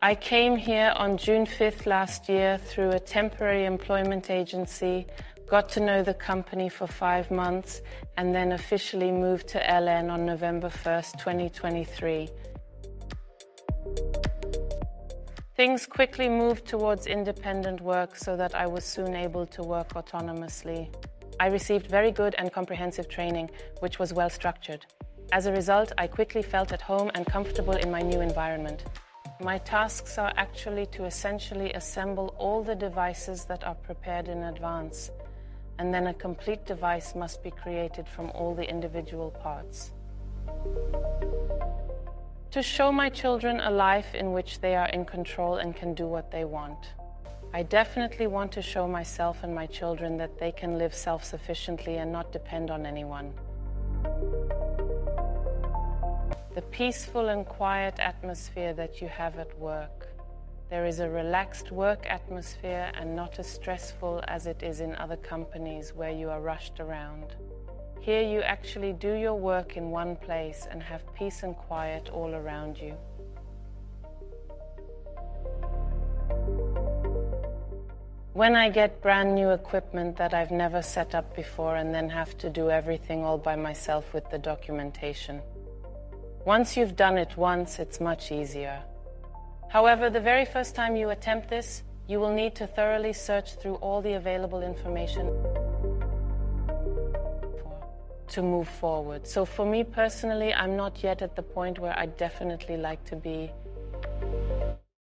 I came here on June 5th last year through a temporary employment agency, got to know the company for 5 months, and then officially moved to Helene on November 1st, 2023. Things quickly moved towards independent work so that I was soon able to work autonomously. I received very good and comprehensive training, which was well structured. As a result, I quickly felt at home and comfortable in my new environment. My tasks are actually to essentially assemble all the devices that are prepared in advance, and then a complete device must be created from all the individual parts. To show my children a life in which they are in control and can do what they want. I definitely want to show myself and my children that they can live self-sufficiently and not depend on anyone. The peaceful and quiet atmosphere that you have at work. There is a relaxed work atmosphere and not as stressful as it is in other companies where you are rushed around. Here you actually do your work in one place and have peace and quiet all around you. When I get brand new equipment that I've never set up before and then have to do everything all by myself with the documentation. Once you've done it once, it's much easier. However, the very first time you attempt this, you will need to thoroughly search through all the available information to move forward. So for me personally, I'm not yet at the point where I'd definitely like to be